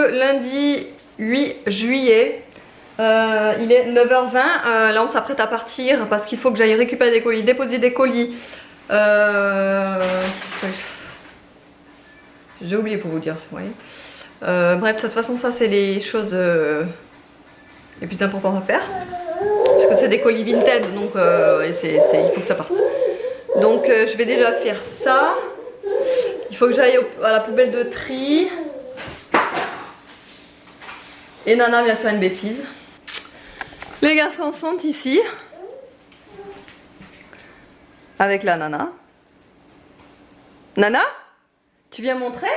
le lundi 8 juillet. Il est 9h20. Là on s'apprête à partir parce qu'il faut que j'aille récupérer des colis, déposer des colis. J'ai oublié pour vous dire, oui. Bref, de toute façon ça c'est les choses les plus importantes à faire. Parce que c'est des colis vintage, donc il faut que ça parte. Donc je vais déjà faire ça. Il faut que j'aille à la poubelle de tri. Et Nana vient faire une bêtise. Les garçons sont ici. Avec la Nana. Nana, tu viens montrer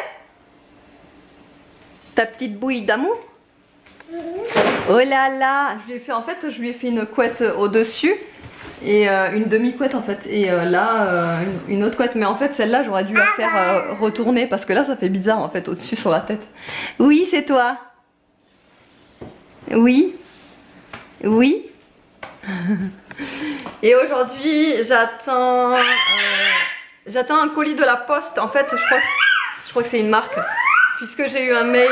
ta petite bouille d'amour? Oh là là, je lui ai fait, en fait, je lui ai fait une couette au-dessus et une demi-couette en fait. Et là, une autre couette. Mais en fait, celle-là, j'aurais dû la faire retourner parce que là, ça fait bizarre en fait au-dessus sur la tête. Oui, c'est toi. Oui. Oui. Et aujourd'hui, j'attends un colis de la poste. En fait, je crois que c'est une marque. Puisque j'ai eu un mail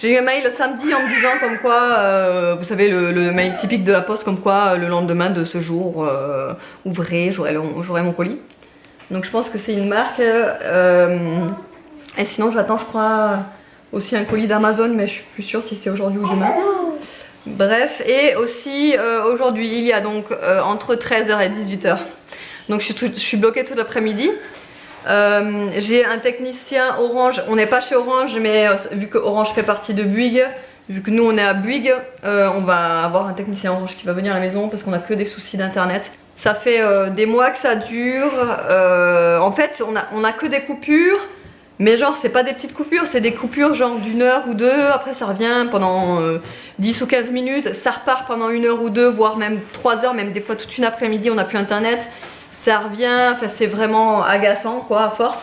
j'ai eu un mail samedi en me disant comme quoi, vous savez le mail typique de la poste, comme quoi le lendemain de ce jour, ouvrez, j'aurai mon colis. Donc je pense que c'est une marque. Et sinon j'attends, je crois, aussi un colis d'Amazon, mais je suis plus sûre si c'est aujourd'hui ou demain. Bref, et aussi aujourd'hui il y a donc entre 13h et 18h. Donc je suis bloquée tout l'après-midi. J'ai un technicien Orange, on n'est pas chez Orange, mais vu que Orange fait partie de Bouygues, vu que nous on est à Bouygues, on va avoir un technicien Orange qui va venir à la maison parce qu'on a que des soucis d'internet. Ça fait des mois que ça dure. En fait on a que des coupures, mais genre c'est pas des petites coupures, c'est des coupures genre d'une heure ou deux, après ça revient pendant 10 ou 15 minutes, ça repart pendant une heure ou deux, voire même 3 heures, même des fois toute une après-midi on n'a plus internet. Ça revient, enfin c'est vraiment agaçant quoi à force.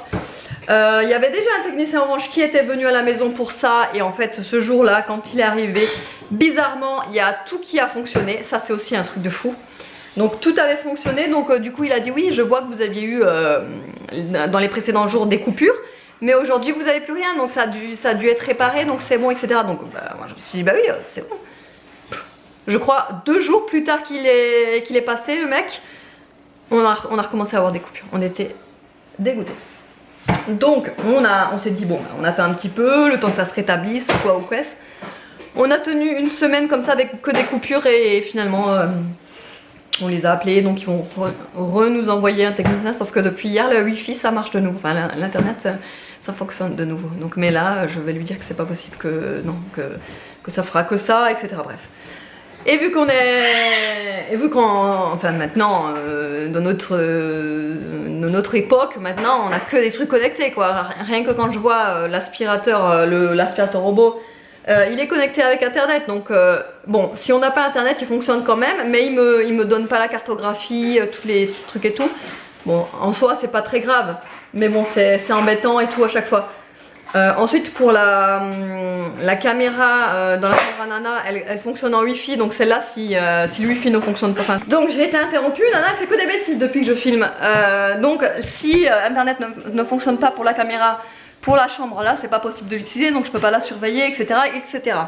Il y avait déjà un technicien Orange qui était venu à la maison pour ça, et en fait ce jour là quand il est arrivé, bizarrement il y a tout qui a fonctionné. Ça c'est aussi un truc de fou. Donc tout avait fonctionné, donc du coup il a dit oui, je vois que vous aviez eu dans les précédents jours des coupures, mais aujourd'hui vous n'avez plus rien, donc ça a dû être réparé, donc c'est bon, etc. Donc moi je me suis dit bah oui c'est bon. Je crois 2 jours plus tard qu'il est passé le mec. On a recommencé à avoir des coupures, on était dégoûtés. Donc on s'est dit bon, on a fait un petit peu, le temps que ça se rétablisse, quoi ou qu'est-ce. On a tenu une semaine comme ça avec que des coupures et finalement on les a appelés, donc ils vont nous envoyer un technicien, sauf que depuis hier le wifi ça marche de nouveau, enfin l'internet ça fonctionne de nouveau. Donc mais là je vais lui dire que c'est pas possible, que non, que ça fera que ça, etc. Bref. Et vu enfin maintenant dans notre époque, maintenant on a que des trucs connectés quoi. Rien que quand je vois l'aspirateur robot, il est connecté avec internet, donc bon, si on n'a pas internet il fonctionne quand même, mais il me donne pas la cartographie, tous les trucs et tout. Bon, en soi c'est pas très grave, mais bon c'est embêtant et tout à chaque fois. Ensuite pour la caméra dans la chambre à Nana, elle fonctionne en wifi, donc celle-là si le wifi ne fonctionne pas. Enfin, donc j'ai été interrompue, Nana elle fait que des bêtises depuis que je filme. Donc si internet ne fonctionne pas pour la caméra, pour la chambre là c'est pas possible de l'utiliser, donc je peux pas la surveiller, etc. etc.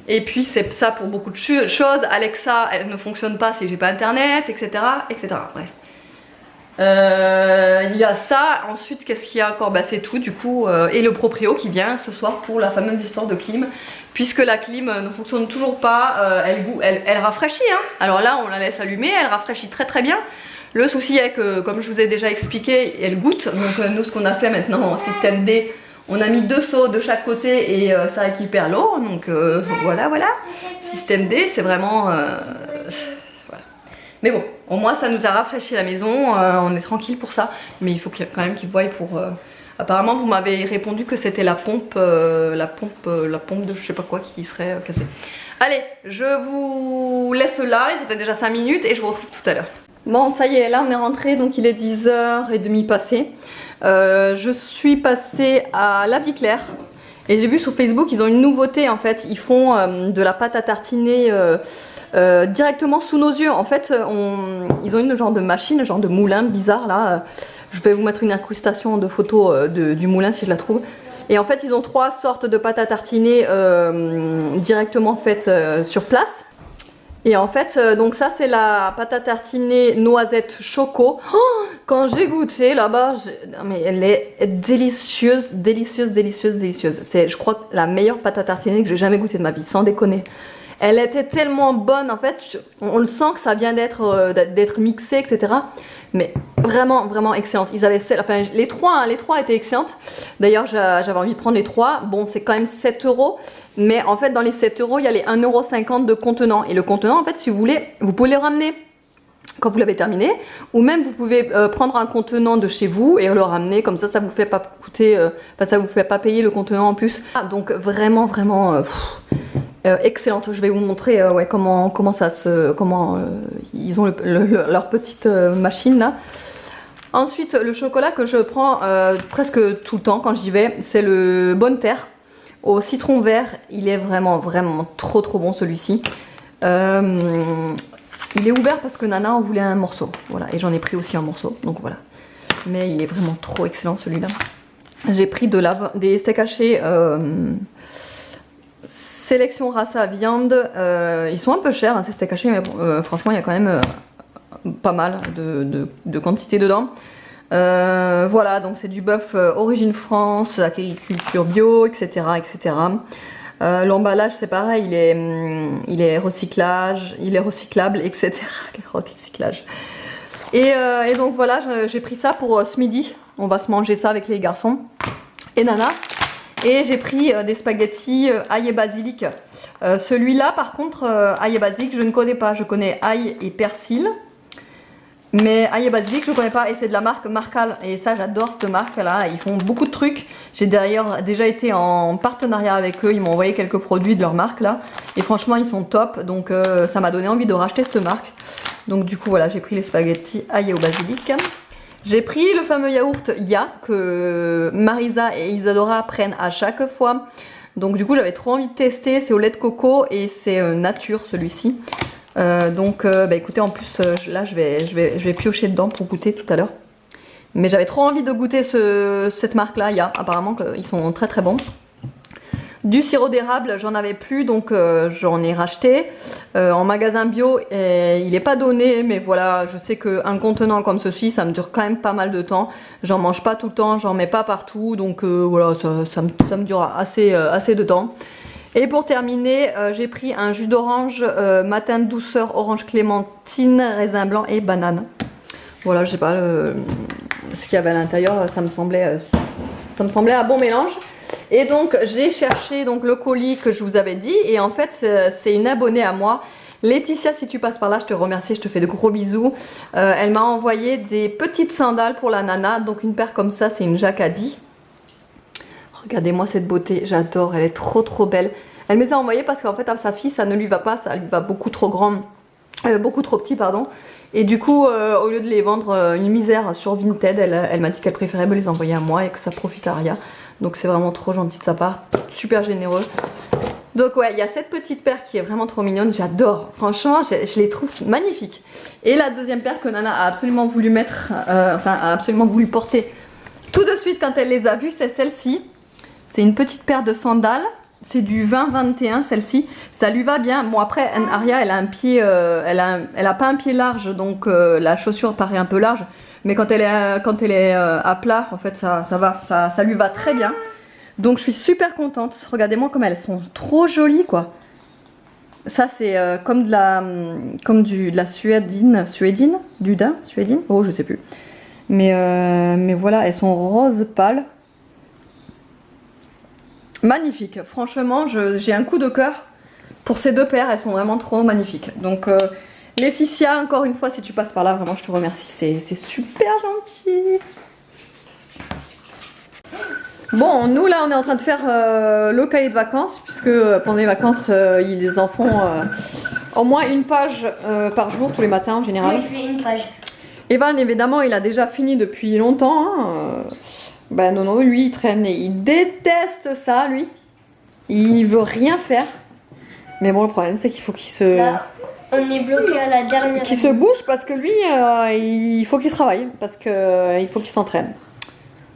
Et puis c'est ça pour beaucoup de choses. Alexa elle ne fonctionne pas si j'ai pas internet, etc. etc. Bref. Il y a ça, ensuite qu'est-ce qu'il y a encore, bah c'est tout du coup, et le proprio qui vient ce soir pour la fameuse histoire de clim, puisque la clim ne fonctionne toujours pas, elle rafraîchit hein. Alors là on la laisse allumer, elle rafraîchit très très bien. Le souci est que comme je vous ai déjà expliqué, elle goûte, donc nous ce qu'on a fait maintenant en système D, on a mis 2 seaux de chaque côté et ça récupère l'eau, donc voilà. Système D c'est vraiment... Mais bon, au moins ça nous a rafraîchi la maison, on est tranquille pour ça. Mais il faut quand même qu'ils voient pour... Apparemment vous m'avez répondu que c'était la pompe de je sais pas quoi qui serait cassée. Allez, je vous laisse là, ça fait déjà 5 minutes et je vous retrouve tout à l'heure. Bon ça y est, là on est rentré, donc il est 10h30 passé. Je suis passée à La Vie Claire. Et j'ai vu sur Facebook, ils ont une nouveauté en fait, ils font de la pâte à tartiner directement sous nos yeux. En fait, ils ont une genre de machine, genre de moulin bizarre là, Je vais vous mettre une incrustation de photos du moulin si je la trouve. Et en fait ils ont 3 sortes de pâte à tartiner directement faites sur place. Et en fait donc ça c'est la pâte à tartiner noisette choco. Oh, quand j'ai goûté là-bas, mais elle est délicieuse, délicieuse, délicieuse, délicieuse. C'est je crois la meilleure pâte à tartiner que j'ai jamais goûté de ma vie, sans déconner. Elle était tellement bonne en fait, on le sent que ça vient d'être mixé, etc. Mais vraiment, vraiment excellente. Ils avaient, enfin les trois étaient excellentes. D'ailleurs j'avais envie de prendre les 3. Bon c'est quand même 7 €. Mais en fait dans les 7 €, il y a les 1,50 € de contenant. Et le contenant en fait si vous voulez, vous pouvez les ramener quand vous l'avez terminé. Ou même vous pouvez prendre un contenant de chez vous et le ramener. Comme ça, ça vous fait pas coûter, ça vous fait pas payer le contenant en plus. Ah, donc vraiment, vraiment... excellente, je vais vous montrer ouais, comment ils ont leur petite machine là. Ensuite le chocolat que je prends presque tout le temps quand j'y vais, c'est le Bonne Terre au citron vert. Il est vraiment vraiment trop bon celui-ci. Il est ouvert parce que Nana en voulait un morceau, voilà, et j'en ai pris aussi un morceau, donc voilà. Mais il est vraiment trop excellent celui-là. J'ai pris des steaks hachés sélection race à viande. Ils sont un peu chers hein, ces steaks hachés, mais bon, franchement il y a quand même pas mal de quantité dedans. Voilà, donc c'est du bœuf origine France, agriculture bio, etc. etc. L'emballage c'est pareil, il est recyclable, etc. Recyclage. Et donc voilà, j'ai pris ça pour ce midi. On va se manger ça avec les garçons et Nana. Et j'ai pris des spaghettis ail et basilic. Celui-là par contre, ail et basilic je ne connais pas. Je connais ail et persil. Mais ail et basilic je connais pas, et c'est de la marque Marcal. Et ça j'adore cette marque là, ils font beaucoup de trucs. J'ai d'ailleurs déjà été en partenariat avec eux, ils m'ont envoyé quelques produits de leur marque là. Et franchement ils sont top, donc ça m'a donné envie de racheter cette marque. Donc du coup voilà, j'ai pris les spaghettis ail au basilic. J'ai pris le fameux yaourt Ya que Marisa et Isadora prennent à chaque fois. Donc du coup j'avais trop envie de tester, c'est au lait de coco et c'est nature celui-ci. Bah écoutez, en plus là je vais piocher dedans pour goûter tout à l'heure. Mais j'avais trop envie de goûter cette marque là, Ya, apparemment qu'ils sont très bons. Du sirop d'érable j'en avais plus, donc j'en ai racheté en magasin bio et il n'est pas donné, mais voilà, je sais qu'un contenant comme ceci ça me dure quand même pas mal de temps. J'en mange pas tout le temps, j'en mets pas partout, donc voilà, ça me durera assez de temps. Et pour terminer, j'ai pris un jus d'orange matin de douceur, orange clémentine, raisin blanc et banane. Voilà, je sais pas ce qu'il y avait à l'intérieur, ça me semblait un bon mélange. Et donc j'ai cherché donc le colis que je vous avais dit, et en fait c'est une abonnée à moi, Laetitia, si tu passes par là, je te remercie, je te fais de gros bisous. Elle m'a envoyé des petites sandales pour la Nana, donc une paire comme ça, c'est une Jacadi. Regardez-moi cette beauté, j'adore, elle est trop belle. Elle me les a envoyées parce qu'en fait à sa fille ça ne lui va pas, ça lui va beaucoup trop grand, beaucoup trop petit pardon. Et du coup au lieu de les vendre une misère sur Vinted, elle m'a dit qu'elle préférait me les envoyer à moi et que ça profite à rien. Donc c'est vraiment trop gentil de sa part, super généreux. Donc ouais, il y a cette petite paire qui est vraiment trop mignonne, j'adore, franchement je les trouve magnifiques. Et la deuxième paire que Nana a absolument voulu mettre, enfin a absolument voulu porter tout de suite quand elle les a vues, c'est celle-ci. C'est une petite paire de sandales, c'est du 20-21 celle-ci, ça lui va bien. Bon après Aria elle a un pied, elle a pas un pied large, donc la chaussure paraît un peu large. Mais quand elle est à plat, en fait ça va, ça lui va très bien. Donc je suis super contente. Regardez-moi comme elles sont trop jolies quoi. Ça c'est comme de la suédine, du daim, suédine, oh je sais plus. Mais voilà, elles sont rose pâle. Magnifique, franchement j'ai un coup de cœur pour ces deux paires, elles sont vraiment trop magnifiques. Donc Laetitia, encore une fois si tu passes par là, vraiment je te remercie, c'est super gentil. Bon, nous là on est en train de faire le cahier de vacances, puisque pendant les vacances ils en font au moins une page par jour, tous les matins en général. Moi je fais une page. Evan évidemment il a déjà fini depuis longtemps hein. Ben non, lui il traîne et il déteste ça lui. Il veut rien faire. Mais bon le problème c'est qu'il faut qu'il se... Là, On est bloqué à la dernière. Qui se bouge parce que lui, il faut qu'il travaille, parce qu'il faut qu'il s'entraîne.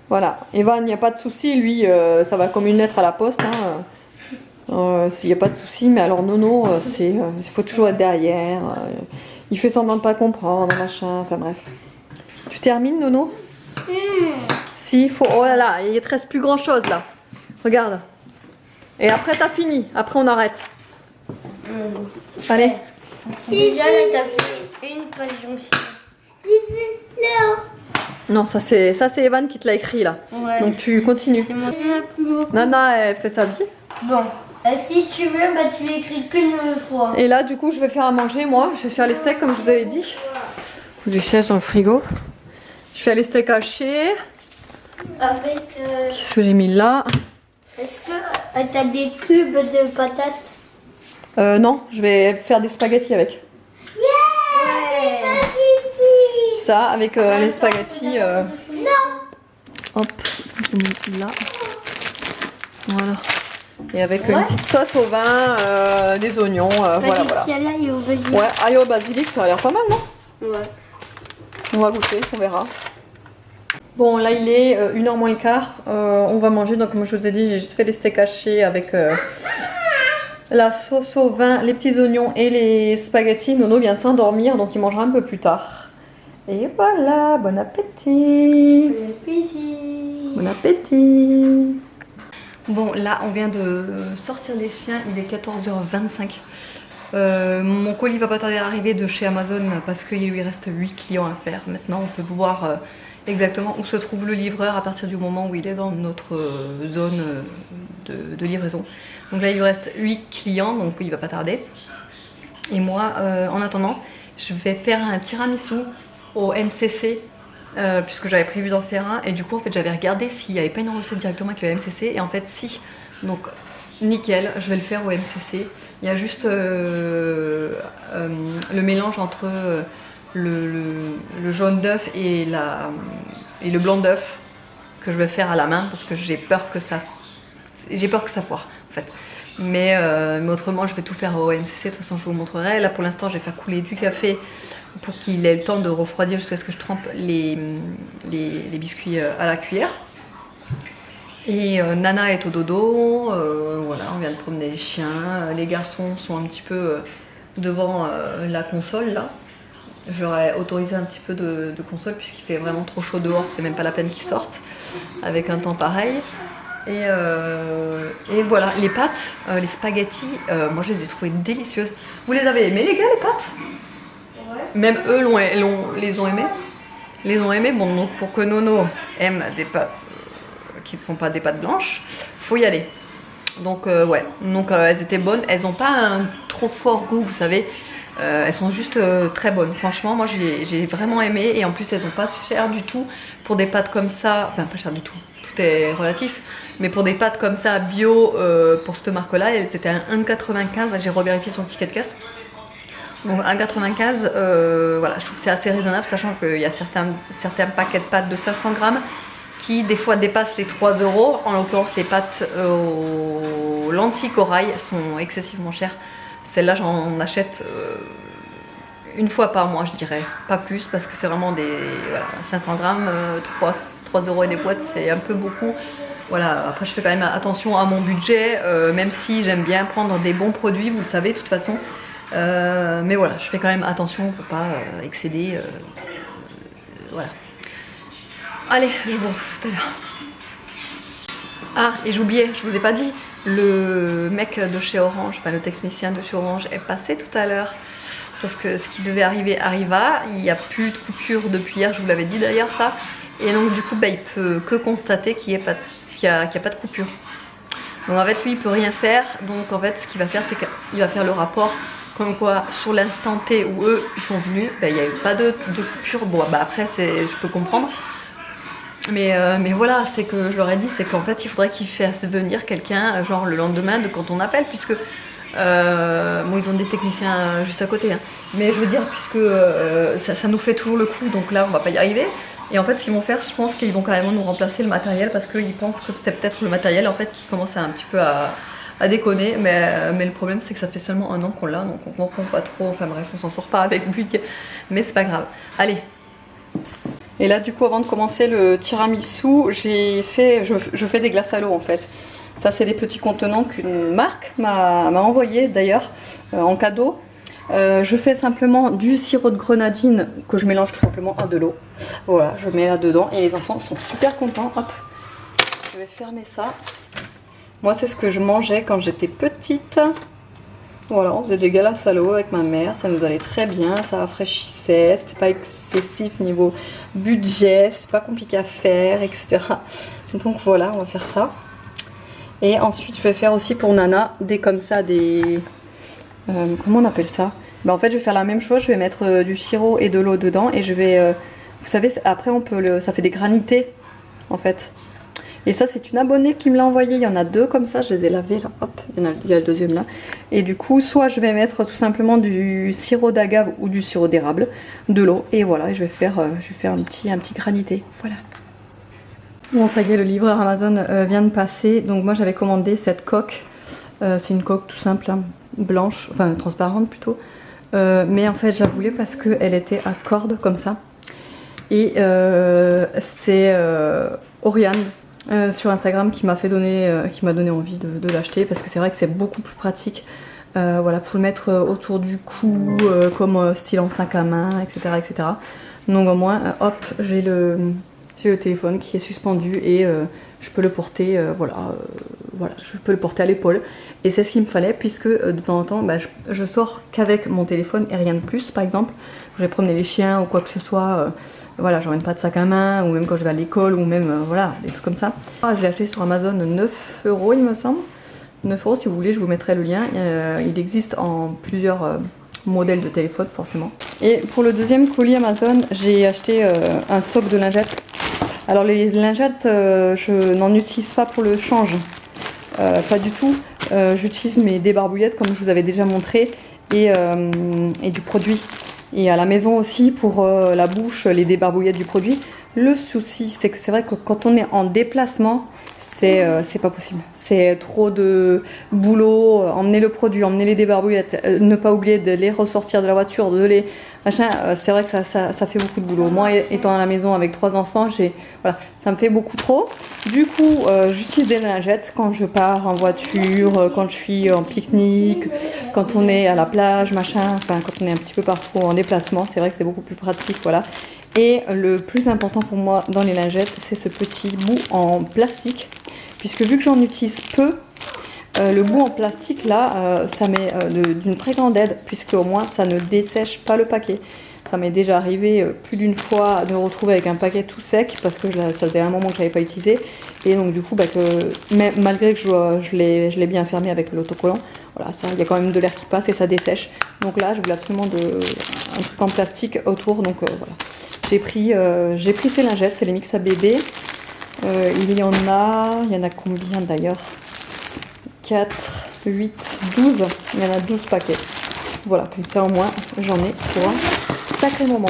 Voilà. Evan, il n'y a pas de souci, lui, ça va comme une lettre à la poste. S'il n'y a pas de souci, mais alors Nono, il faut toujours être derrière. Il fait semblant de pas comprendre, machin, enfin bref. Tu termines, Nono? Si, il faut. Oh là là, il ne te reste plus grand chose là. Regarde. Et après, t'as fini. Après, on arrête. Allez. Déjà, là, t'as fait une page aussi. J'ai fait là. Non, ça c'est Evan qui te l'a écrit là. Ouais. Donc tu continues. C'est moi. Nana, elle fait sa vie. Bon, si tu veux, bah, tu l'écris qu'une fois. Et là, du coup, je vais faire à manger, moi. Je vais faire les steaks, comme je vous avais dit. Faut du siège dans le frigo. Je fais les steaks hachés. Avec. Qu'est-ce que j'ai mis là? Est-ce que t'as des cubes de patates? Non, je vais faire des spaghettis avec. Ouais. Ça, avec les spaghettis. Hop, là. Voilà. Et avec une petite sauce au vin, des oignons, voilà, voilà. L'ail au basilic. Ouais, ail au basilic, ça a l'air pas mal, non? Ouais. On va goûter, on verra. Bon, là il est 1h moins quart. On va manger, donc comme je vous ai dit, j'ai juste fait les steaks hachés avec la sauce au vin, les petits oignons et les spaghettis. Nono vient de s'endormir, donc il mangera un peu plus tard. Et voilà, bon appétit. Bon appétit. Bon appétit. Bon, là on vient de sortir les chiens, il est 14h25. Mon colis va pas tarder à arriver de chez Amazon parce qu'il lui reste 8 clients à faire. Maintenant on peut voir exactement où se trouve le livreur à partir du moment où il est dans notre zone de livraison. Donc là il lui reste 8 clients, donc il va pas tarder. Et moi en attendant je vais faire un tiramisu au MCC puisque j'avais prévu d'en faire un, et du coup en fait j'avais regardé s'il n'y avait pas une recette directement avec le MCC, et en fait si, donc nickel, je vais le faire au MCC. Il y a juste le mélange entre le jaune d'œuf et le blanc d'œuf que je vais faire à la main parce que j'ai peur que ça foire en fait. Mais autrement je vais tout faire au MCC, de toute façon je vous montrerai. Là pour l'instant je vais faire couler du café pour qu'il ait le temps de refroidir jusqu'à ce que je trempe les biscuits à la cuillère. Et Nana est au dodo, voilà, on vient de promener les chiens, les garçons sont un petit peu devant la console là. J'aurais autorisé un petit peu de console puisqu'il fait vraiment trop chaud dehors, c'est même pas la peine qu'ils sortent avec un temps pareil. Et voilà, les pâtes, les spaghettis, moi je les ai trouvées délicieuses. Vous les avez aimées les gars, les pâtes? Même eux les ont aimées. Les ont aimées. Bon, donc pour que Nono aime des pâtes qui ne sont pas des pâtes blanches, faut y aller. Donc ouais, donc elles étaient bonnes. Elles n'ont pas un trop fort goût, vous savez. Elles sont juste très bonnes. Franchement, moi j'ai vraiment aimé. Et en plus, elles sont pas chères du tout pour des pâtes comme ça. Enfin, pas chères du tout. Tout est relatif. Mais pour des pâtes comme ça bio, pour cette marque-là, c'était un 1,95. J'ai revérifié son ticket de caisse. Donc 1,95, voilà, je trouve que c'est assez raisonnable, sachant qu'il y a certains paquets de pâtes de 500 grammes qui des fois dépassent les 3 €. En l'occurrence, les pâtes aux lentilles corail sont excessivement chères. Celles-là, j'en achète une fois par mois, je dirais, pas plus, parce que c'est vraiment des 500 grammes, 3 € et des boîtes, c'est un peu beaucoup. Voilà, après je fais quand même attention à mon budget, même si j'aime bien prendre des bons produits, vous le savez de toute façon. Mais voilà, je fais quand même attention pour pas excéder. Voilà. Allez, je vous retrouve tout à l'heure. Ah, et j'oubliais, je vous ai pas dit, le mec de chez Orange, enfin le technicien de chez Orange est passé tout à l'heure. Sauf que ce qui devait arriver arriva, il n'y a plus de coupure depuis hier, je vous l'avais dit d'ailleurs ça. Et donc du coup, bah, il peut que constater qu'il n'y a pas de coupure. Donc en fait, lui, il peut rien faire. Donc en fait, ce qu'il va faire, c'est qu'il va faire le rapport. Comme quoi, sur l'instant T où eux ils sont venus, bah, il n'y a eu pas de coupure. Bon, bah après, je peux comprendre. Mais voilà, c'est que je leur ai dit, c'est qu'en fait, il faudrait qu'ils fassent venir quelqu'un, genre le lendemain de quand on appelle, puisque bon, ils ont des techniciens juste à côté, hein. Mais je veux dire, puisque ça nous fait toujours le coup, donc là, on va pas y arriver. Et en fait, ce qu'ils vont faire, je pense qu'ils vont carrément nous remplacer le matériel, parce qu'ils pensent que c'est peut-être le matériel en fait qui commence un petit peu à à déconner, mais le problème c'est que ça fait seulement 1 an qu'on l'a, donc on comprend pas trop, enfin bref, on s'en sort pas avec lui, mais c'est pas grave. Allez. Et là du coup avant de commencer le tiramisu, je fais des glaces à l'eau en fait. Ça c'est des petits contenants qu'une marque m'a envoyé d'ailleurs en cadeau. Je fais simplement du sirop de grenadine que je mélange tout simplement à de l'eau. Voilà, je mets là dedans et les enfants sont super contents. Hop, je vais fermer ça. Moi c'est ce que je mangeais quand j'étais petite. Voilà, on faisait des glaces à l'eau avec ma mère, ça nous allait très bien, ça rafraîchissait, c'était pas excessif niveau budget, c'est pas compliqué à faire, etc. Donc voilà, on va faire ça. Et ensuite je vais faire aussi pour Nana des comme ça, des... comment on appelle ça? Bah en fait je vais faire la même chose, je vais mettre du sirop et de l'eau dedans et je vais... vous savez, après on peut ça fait des granités en fait. Et ça c'est une abonnée qui me l'a envoyé, il y en a 2 comme ça, je les ai lavés là, hop, il y a le deuxième là. Et du coup soit je vais mettre tout simplement du sirop d'agave ou du sirop d'érable, de l'eau, et voilà, et je vais faire un petit granité, voilà. Bon ça y est, le livreur Amazon vient de passer, donc moi j'avais commandé cette coque, c'est une coque tout simple, hein, blanche, enfin transparente plutôt, mais en fait je la voulais parce qu'elle était à cordes comme ça, et c'est Oriane sur Instagram qui m'a donné envie de l'acheter parce que c'est vrai que c'est beaucoup plus pratique, voilà, pour le mettre autour du cou, comme style en sac à main, etc., etc. Donc au moins hop, j'ai le téléphone qui est suspendu et je peux le porter, voilà, je peux le porter à l'épaule, et c'est ce qu'il me fallait puisque de temps en temps bah, je sors qu'avec mon téléphone et rien de plus. Par exemple je vais promener les chiens ou quoi que ce soit, voilà, j'emmène pas de sac à main, ou même quand je vais à l'école, ou même voilà, des trucs comme ça. Je l'ai acheté sur Amazon 9 € il me semble, 9 € si vous voulez, je vous mettrai le lien. Il existe en plusieurs modèles de téléphone forcément. Et pour le deuxième colis Amazon, j'ai acheté un stock de lingettes. Alors les lingettes, je n'en utilise pas pour le change, pas du tout. J'utilise mes débarbouillettes comme je vous avais déjà montré, et du produit. Et à la maison aussi pour la bouche, les débarbouillettes du produit. Le souci c'est que c'est vrai que quand on est en déplacement, c'est pas possible. C'est trop de boulot, emmener le produit, emmener les débarbouillettes, ne pas oublier de les ressortir de la voiture, de les... machin, c'est vrai que ça fait beaucoup de boulot. Moi étant à la maison avec 3 enfants, voilà, ça me fait beaucoup trop. Du coup j'utilise des lingettes quand je pars en voiture, quand je suis en pique-nique, quand on est à la plage, machin, enfin quand on est un petit peu partout en déplacement, c'est vrai que c'est beaucoup plus pratique, voilà. Et le plus important pour moi dans les lingettes, c'est ce petit bout en plastique, puisque vu que j'en utilise peu, le bout en plastique là, ça m'est d'une très grande aide, puisque au moins ça ne dessèche pas le paquet. Ça m'est déjà arrivé plus d'une fois de me retrouver avec un paquet tout sec, parce que ça faisait un moment que je l'avais pas utilisé, et donc du coup bah, malgré que je l'ai bien fermé avec l'autocollant, voilà, il y a quand même de l'air qui passe et ça dessèche. Donc là je voulais absolument un truc en plastique autour, donc voilà. J'ai pris ces lingettes, c'est les Mixa bébé. Il y en a combien d'ailleurs? 4, 8, 12. Il y en a 12 paquets. Voilà, comme ça au moins j'en ai pour un sacré moment.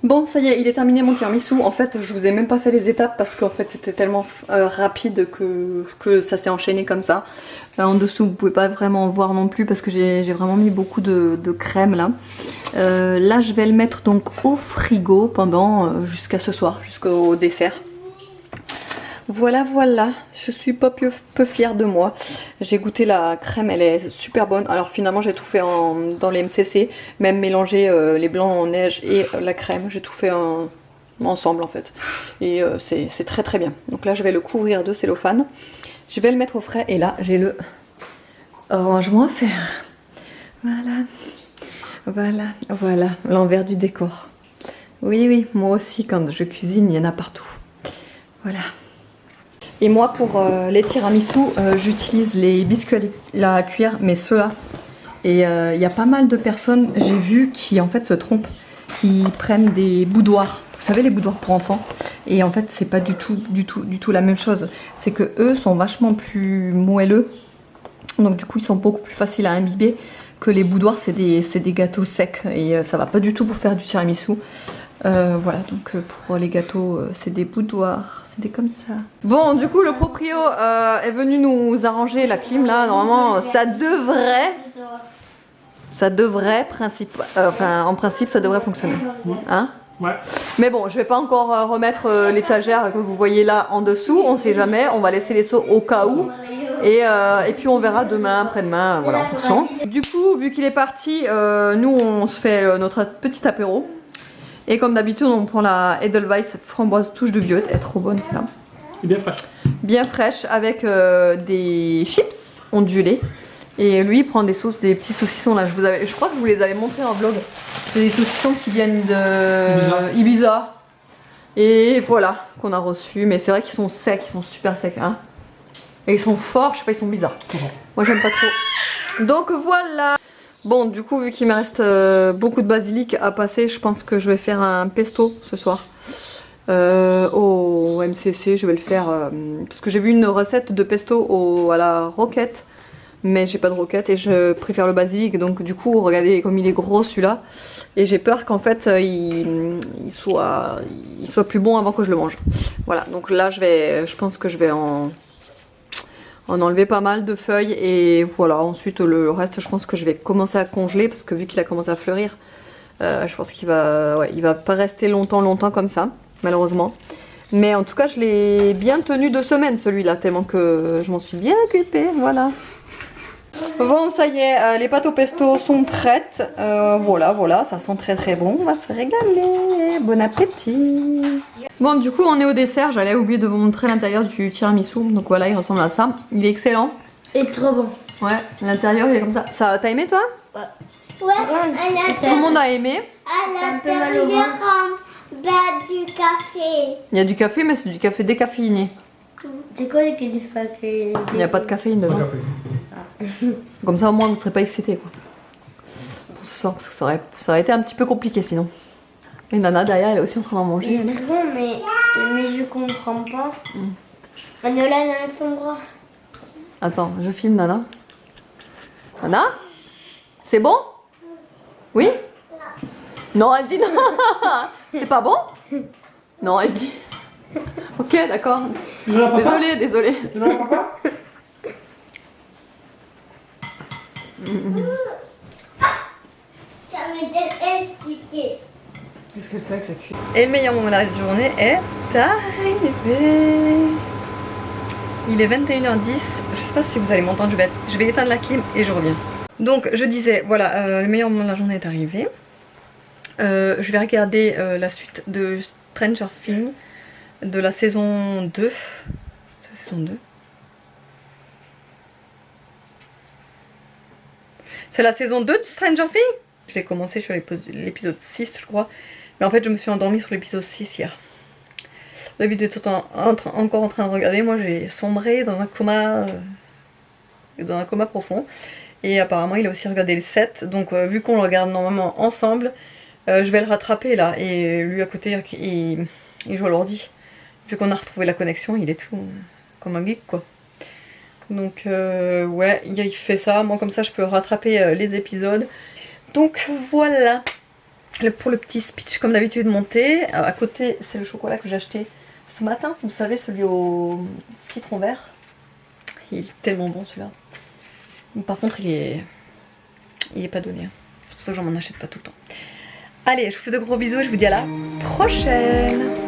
Bon, ça y est, il est terminé mon tiramisu. En fait, je vous ai même pas fait les étapes parce qu'en fait c'était tellement rapide que ça s'est enchaîné comme ça. En dessous, vous pouvez pas vraiment voir non plus parce que j'ai vraiment mis beaucoup de crème là. Là, je vais le mettre donc au frigo pendant jusqu'à ce soir, jusqu'au dessert. Voilà, voilà, je suis pas peu fière de moi. J'ai goûté la crème, elle est super bonne. Alors finalement j'ai tout fait dans les MCC, même mélangé les blancs en neige et la crème, j'ai tout fait ensemble en fait. Et c'est très très bien. Donc là je vais le couvrir de cellophane. Je vais le mettre au frais et là j'ai le rangement à faire. Voilà, voilà, voilà, l'envers du décor. Oui, oui, moi aussi quand je cuisine il y en a partout. Voilà. Et moi pour les tiramisu, j'utilise les biscuits à la cuillère, mais ceux-là. Et il y a pas mal de personnes, j'ai vu, qui en fait se trompent, qui prennent des boudoirs. Vous savez, les boudoirs pour enfants. Et en fait c'est pas du tout la même chose. C'est que eux sont vachement plus moelleux. Donc du coup ils sont beaucoup plus faciles à imbiber que les boudoirs, c'est des gâteaux secs. Et ça va pas du tout pour faire du tiramisu. Voilà, donc pour les gâteaux, c'est des boudoirs, c'est des comme ça. Bon, du coup, le proprio est venu nous arranger la clim là. Normalement, ça devrait, en principe, ça devrait fonctionner. Hein? Ouais. Mais bon, je vais pas encore remettre l'étagère que vous voyez là en dessous, on sait jamais, on va laisser les seaux au cas où. Et puis on verra demain, après-demain, voilà, en fonction. Du coup, vu qu'il est parti, nous on se fait notre petit apéro. Et comme d'habitude, on prend la Edelweiss framboise touche de violette, elle est trop bonne celle-là. Et bien fraîche. Bien fraîche, avec des chips ondulés. Et lui il prend des sauces, des petits saucissons là, je crois que je vous les avais montrés en vlog. C'est des saucissons qui viennent de Ibiza. Et voilà, qu'on a reçus. Mais c'est vrai qu'ils sont secs, ils sont super secs. Hein. Et ils sont forts, je sais pas, ils sont bizarres. Moi j'aime pas trop. Donc voilà. Bon, du coup, vu qu'il me reste beaucoup de basilic à passer, je pense que je vais faire un pesto ce soir. Au MCC, je vais le faire parce que j'ai vu une recette de pesto à la roquette. Mais j'ai pas de roquette et je préfère le basilic, donc du coup regardez comme il est gros celui-là. Et j'ai peur qu'en fait il soit plus bon avant que je le mange. Voilà, donc là je pense que je vais en enlever pas mal de feuilles. Et voilà, ensuite le reste je pense que je vais commencer à congeler. Parce que vu qu'il a commencé à fleurir, je pense qu'il va, il va pas rester longtemps comme ça, malheureusement. Mais en tout cas je l'ai bien tenu 2 semaines celui-là, tellement que je m'en suis bien occupée, voilà. Bon, ça y est, les pâtes au pesto sont prêtes. Voilà, ça sent très bon. On va se régaler. Bon appétit. Bon, du coup, on est au dessert. J'allais oublier de vous montrer l'intérieur du tiramisu. Donc voilà, il ressemble à ça. Il est excellent. Et trop bon. Ouais, l'intérieur il est comme ça. T'as aimé toi? Ouais. Tout le monde a aimé. À l'intérieur, du café. Il y a du café, mais c'est du café décaféiné. C'est quoi les du café? Il n'y a pas de caféine dedans. Comme ça au moins vous ne serez pas excité quoi. Pour ce soir, parce que ça aurait été un petit peu compliqué sinon. Et Nana derrière elle est aussi en train d'en manger. C'est bon mais je comprends pas. Manola, enlève ton bras. Attends, je filme Nana. Nana? C'est bon? Oui? Non, elle dit non. C'est pas bon? Non, elle dit. Ok, d'accord. Désolée. Tu veux un papa? Ça m'était expliqué. Qu'est-ce qu'elle fait avec sa cuisse? Et le meilleur moment de la journée est arrivé. Il est 21h10. Je sais pas si vous allez m'entendre, je vais éteindre la clim et je reviens. Donc je disais, voilà, le meilleur moment de la journée est arrivé. Je vais regarder la suite de Stranger Things de la saison 2. La saison 2. C'est la saison 2 de Stranger Things. Je l'ai commencé sur l'épisode 6 je crois. Mais en fait je me suis endormie sur l'épisode 6 hier. La vidéo est encore en train de regarder. Moi j'ai sombré dans un coma profond. Et apparemment il a aussi regardé le 7. Donc vu qu'on le regarde normalement ensemble, je vais le rattraper là. Et lui à côté il joue à l'ordi. Vu qu'on a retrouvé la connexion, il est tout comme un geek quoi. Donc ouais, il fait ça. Moi comme ça je peux rattraper les épisodes. Donc voilà pour le petit speech comme d'habitude monté. À côté c'est le chocolat que j'ai acheté ce matin. Vous savez, celui au citron vert. Il est tellement bon celui-là. Par contre il est pas donné. C'est pour ça que j'en m'en achète pas tout le temps. Allez, je vous fais de gros bisous et je vous dis à la prochaine.